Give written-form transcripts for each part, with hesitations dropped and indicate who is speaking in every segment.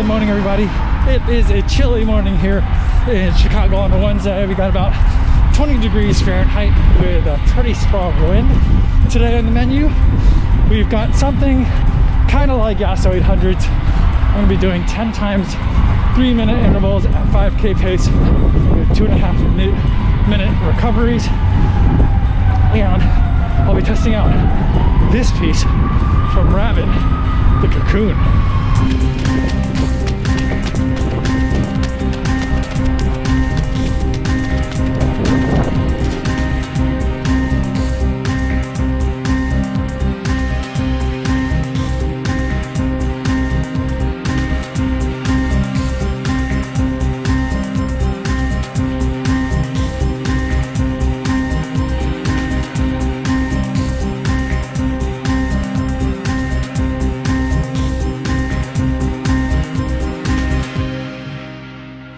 Speaker 1: morning, everybody. It is a chilly morning here in Chicago on a Wednesday. We got about 20 degrees Fahrenheit with a pretty strong wind. Today on the menu, we've got something kind of like Yasso 800s. I'm going to be doing 10 times 3-minute intervals at 5K pace with 2.5 minute recoveries. And I'll be testing out this piece from Rabbit, the Cocoon.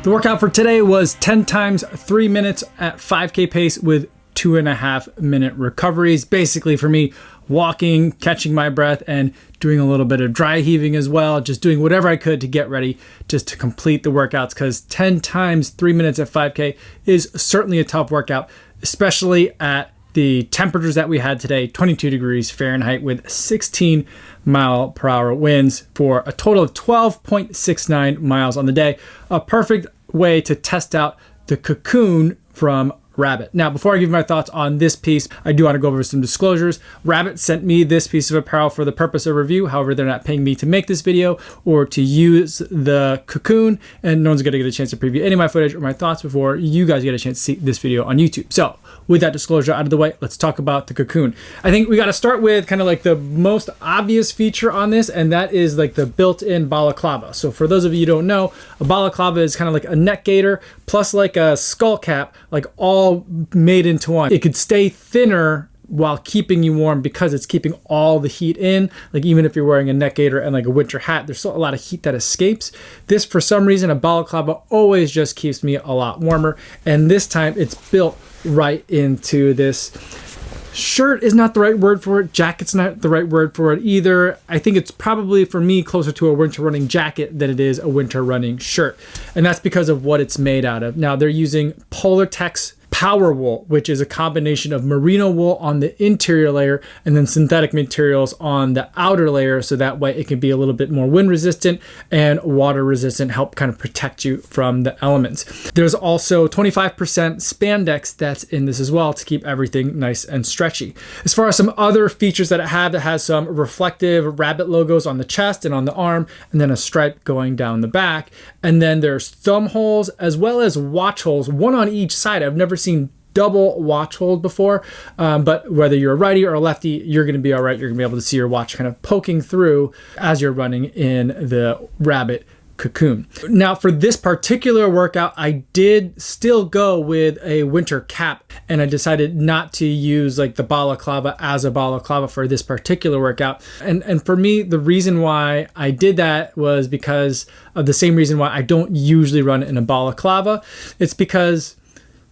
Speaker 2: The workout for today was 10 times 3 minutes at 5K pace with 2.5 minute recoveries. Basically for me, walking, catching my breath, and doing a little bit of dry heaving as well. Just doing whatever I could to get ready just to complete the workouts, because 10 times 3 minutes at 5K is certainly a tough workout, especially at the temperatures that we had today, 22 degrees Fahrenheit with 16 mile per hour winds for a total of 12.69 miles on the day. A perfect way to test out the Cocoon from Rabbit. Now, before I give my thoughts on this piece, I do want to go over some disclosures. Rabbit sent me this piece of apparel for the purpose of review. However, they're not paying me to make this video or to use the Cocoon, and no one's going to get a chance to preview any of my footage or my thoughts before you guys get a chance to see this video on YouTube. So with that disclosure out of the way, let's talk about the Cocoon. I think we got to start with kind of like the most obvious feature on this, and that is like the built-in balaclava. So for those of you who don't know, a balaclava is kind of like a neck gaiter plus like a skull cap, like all made into one. It could stay thinner while keeping you warm because it's keeping all the heat in. Like even if you're wearing a neck gaiter and like a winter hat, there's still a lot of heat that escapes. This, for some reason, a balaclava always just keeps me a lot warmer. And this time it's built right into this. Shirt is not the right word for it. Jacket's not the right word for it either. I think it's probably, for me, closer to a winter running jacket than it is a winter running shirt. And that's because of what it's made out of. Now, they're using Polartec Power Wool, which is a combination of merino wool on the interior layer and then synthetic materials on the outer layer, so that way it can be a little bit more wind resistant and water resistant, help kind of protect you from the elements. There's also 25% spandex that's in this as well to keep everything nice and stretchy. As far as some other features that it has some reflective rabbit logos on the chest and on the arm, and then a stripe going down the back. And then there's thumb holes as well as watch holes, one on each side. I've never seen double watch holes before, but whether you're a righty or a lefty, you're going to be all right. You're going to be able to see your watch kind of poking through as you're running in the Rabbit Cocoon. Now, for this particular workout, I did still go with a winter cap, and I decided not to use like the balaclava as a balaclava for this particular workout. And for me, the reason why I did that was because of the same reason why I don't usually run in a balaclava. It's because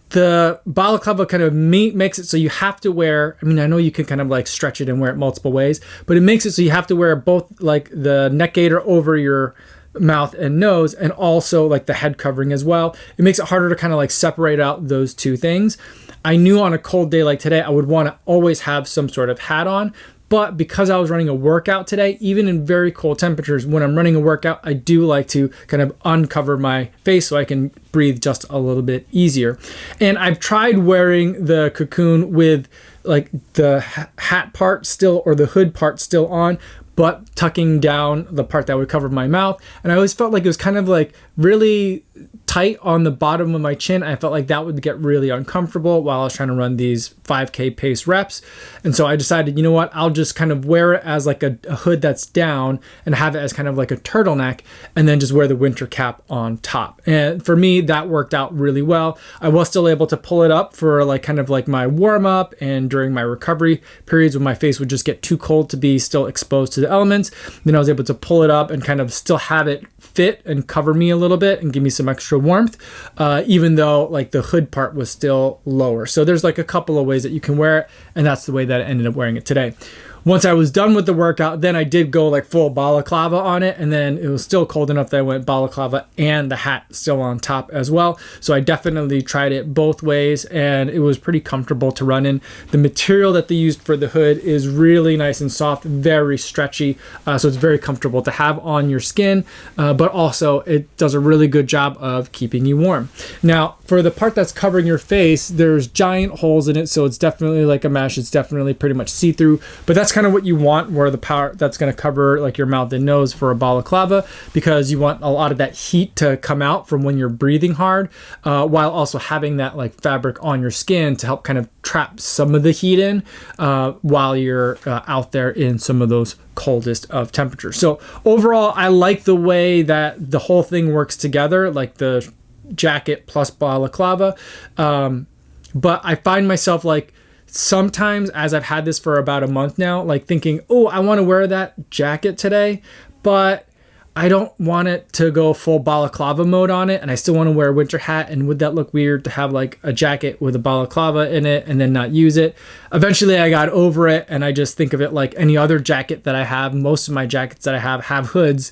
Speaker 2: the balaclava kind of makes it so you have to wear, I mean, I know you can kind of like stretch it and wear it multiple ways, but it makes it so you have to wear both like the neck gaiter over your mouth and nose, and also like the head covering as well. It makes it harder to kind of like separate out those two things. I knew on a cold day like today, I would want to always have some sort of hat on. But because I was running a workout today, even in very cold temperatures, when I'm running a workout, I do like to kind of uncover my face so I can breathe just a little bit easier. And I've tried wearing the Cocoon with like the hat part still, or the hood part still on, but tucking down the part that would cover my mouth. And I always felt like it was kind of like really tight on the bottom of my chin. I felt like that would get really uncomfortable while I was trying to run these 5K pace reps. And so I decided, you know what, I'll just kind of wear it as like a hood that's down and have it as kind of like a turtleneck, and then just wear the winter cap on top. And for me, that worked out really well. I was still able to pull it up for like kind of like my warm up and during my recovery periods when my face would just get too cold to be still exposed to the elements. Then I was able to pull it up and kind of still have it fit and cover me a little bit and give me some extra warmth, even though like the hood part was still lower. So there's like a couple of ways that you can wear it, and that's the way that I ended up wearing it today. once I was done with the workout, then I did go like full balaclava on it, and then it was still cold enough that I went balaclava and the hat still on top as well. So I definitely tried it both ways, and it was pretty comfortable to run in. The material that they used for the hood is really nice and soft, very stretchy, so it's very comfortable to have on your skin, but also it does a really good job of keeping you warm. Now, for the part that's covering your face, there's giant holes in it, so it's definitely like a mesh. It's definitely pretty much see-through, but that's kind of what you want, where the part that's going to cover like your mouth and nose for a balaclava, because you want a lot of that heat to come out from when you're breathing hard, while also having that like fabric on your skin to help kind of trap some of the heat in while you're out there in some of those coldest of temperatures. So overall, I like the way that the whole thing works together, like the jacket plus balaclava, but I find myself like sometimes, as I've had this for about a month now, like thinking, oh, I want to wear that jacket today, but I don't want it to go full balaclava mode on it, and I still want to wear a winter hat, and would that look weird to have like a jacket with a balaclava in it and then not use it? Eventually I got over it, and I just think of it like any other jacket that I have. Most of my jackets that I have hoods,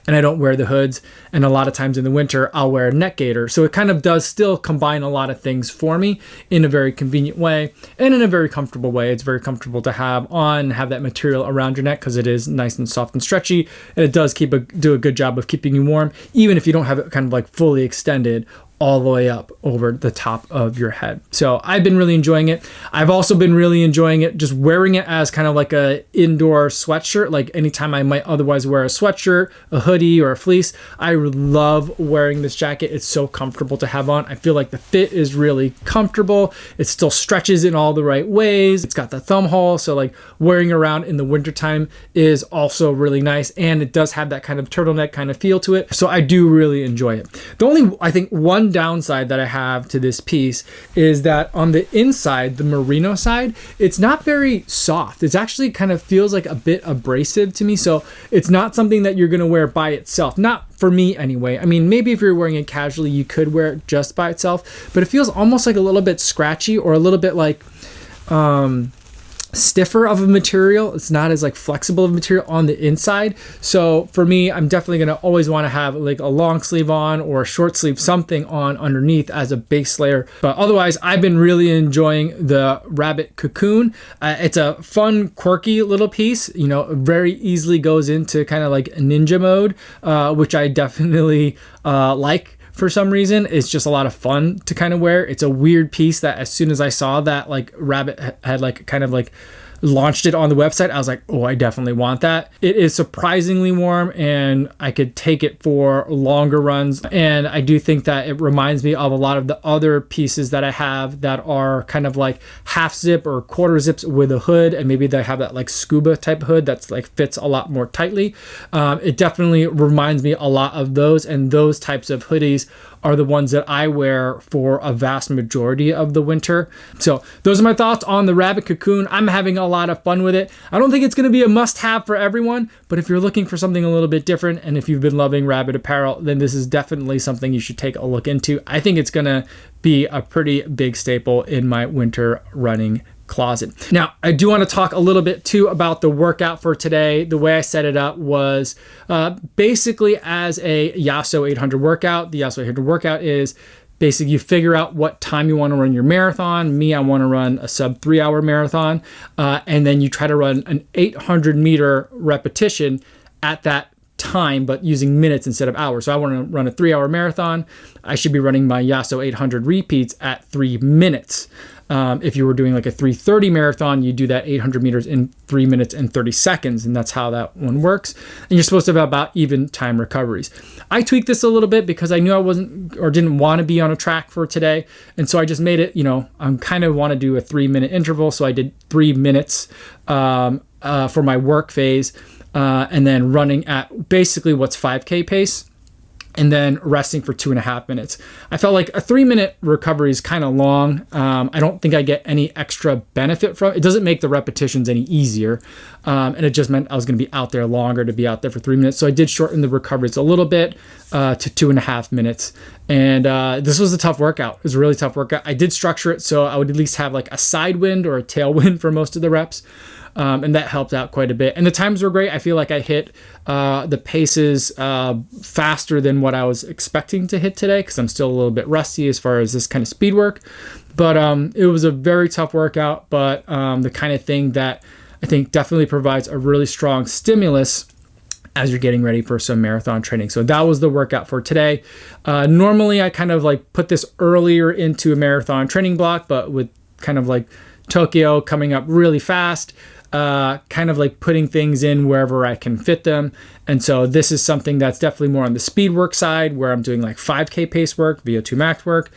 Speaker 2: and I don't wear the hoods, and a lot of times in the winter I'll wear a neck gaiter. So it kind of does still combine a lot of things for me in a very convenient way and in a very comfortable way. It's very comfortable to have on, have that material around your neck because it is nice and soft and stretchy, and it does do a good job of keeping you warm, even if you don't have it kind of like fully extended all the way up over the top of your head. So I've been really enjoying it. I've also been really enjoying it just wearing it as kind of like a indoor sweatshirt. Like anytime I might otherwise wear a sweatshirt, a hoodie, or a fleece, I love wearing this jacket. It's so comfortable to have on. I feel like the fit is really comfortable. It still stretches in all the right ways. It's got the thumb hole, so like wearing around in the wintertime is also really nice, and it does have that kind of turtleneck kind of feel to it. So I do really enjoy it. The only, I think, one downside that I have to this piece is that on the inside, the merino side, it's not very soft. It's actually kind of feels like a bit abrasive to me. So it's not something that you're going to wear by itself. Not for me anyway. I mean, maybe if you're wearing it casually, you could wear it just by itself, but it feels almost like a little bit scratchy or a little bit like, stiffer of a material. It's not as like flexible of a material on the inside. So for me, I'm definitely going to always want to have like a long sleeve on or a short sleeve, something on underneath as a base layer. But otherwise, I've been really enjoying the Rabbit Cocoon. It's a fun, quirky little piece, you know, very easily goes into kind of like ninja mode, which I definitely like. For some reason, it's just a lot of fun to kind of wear. It's a weird piece that as soon as I saw that like Rabbit had like kind of like launched it on the website, I was like, oh, I definitely want that. It is surprisingly warm, and I could take it for longer runs. And I do think that it reminds me of a lot of the other pieces that I have that are kind of like half zip or quarter zips with a hood, and maybe they have that like scuba type hood that's like fits a lot more tightly. It definitely reminds me a lot of those, and those types of hoodies are the ones that I wear for a vast majority of the winter. So those are my thoughts on the Rabbit Cocoon. I'm having a lot of fun with it. I don't think it's going to be a must-have for everyone, but if you're looking for something a little bit different, and if you've been loving Rabbit apparel, then this is definitely something you should take a look into. I think it's going to be a pretty big staple in my winter running closet. Now, I do want to talk a little bit too about the workout for today. The way I set it up was basically as a Yasso 800 workout. The Yasso 800 workout is basically you figure out what time you want to run your marathon. Me, I want to run a sub 3 hour marathon. And then you try to run an 800 meter repetition at that time, but using minutes instead of hours. So I want to run a 3 hour marathon. I should be running my Yasso 800 repeats at 3 minutes. If you were doing like a 3:30 marathon, you do that 800 meters in 3 minutes and 30 seconds, and that's how that one works. And you're supposed to have about even time recoveries. I tweaked this a little bit because I knew I wasn't or didn't want to be on a track for today, and so I just made it, you know, I kind of want to do a 3-minute interval, so I did 3 minutes for my work phase, and then running at basically what's 5K pace, and then resting for 2.5 minutes. I felt like a 3-minute recovery is kind of long. I don't think I get any extra benefit from it. It doesn't make the repetitions any easier. And it just meant I was going to be out there longer to be out there for 3 minutes. So I did shorten the recoveries a little bit to 2.5 minutes. And this was a tough workout. It was a really tough workout. I did structure it so I would at least have like a side wind or a tailwind for most of the reps. and that helped out quite a bit. And the times were great. I feel like I hit the paces faster than what I was expecting to hit today, because I'm still a little bit rusty as far as this kind of speed work. But it was a very tough workout, but the kind of thing that I think definitely provides a really strong stimulus as you're getting ready for some marathon training. So that was the workout for today. Normally I kind of like put this earlier into a marathon training block, but with kind of like Tokyo coming up really fast, kind of like putting things in wherever I can fit them. And so this is something that's definitely more on the speed work side, where I'm doing like 5K pace work, VO2 max work.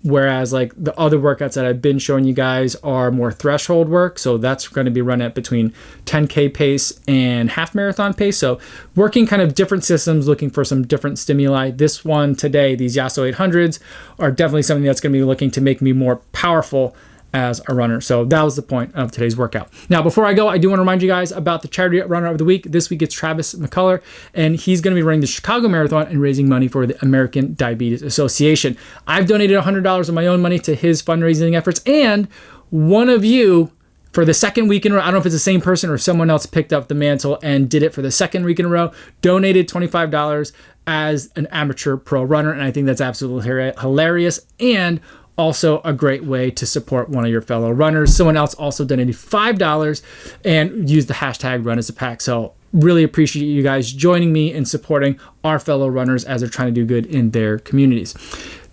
Speaker 2: Whereas like the other workouts that I've been showing you guys are more threshold work. So that's going to be run at between 10K pace and half marathon pace. So working kind of different systems, looking for some different stimuli. This one today, these Yasso 800s are definitely something that's going to be looking to make me more powerful as a runner. So that was the point of today's workout. Now, before I go, I do want to remind you guys about the charity runner of the week. This week it's Travis McCullough, and he's going to be running the Chicago Marathon and raising money for the American Diabetes Association. I've donated $100 of my own money to his fundraising efforts, and one of you, for the second week in a row, I don't know if it's the same person or if someone else picked up the mantle and did it for the second week in a row, donated $25 as an amateur pro runner, and I think that's absolutely hilarious, and also a great way to support one of your fellow runners. Someone else also donated $5 and used the hashtag Run As A Pack. So really appreciate you guys joining me in supporting our fellow runners as they're trying to do good in their communities.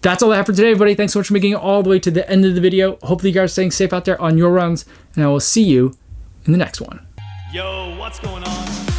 Speaker 2: That's all I have for today, everybody. Thanks so much for making it all the way to the end of the video. Hopefully you guys are staying safe out there on your runs, and I will see you in the next one.
Speaker 3: Yo, what's going on?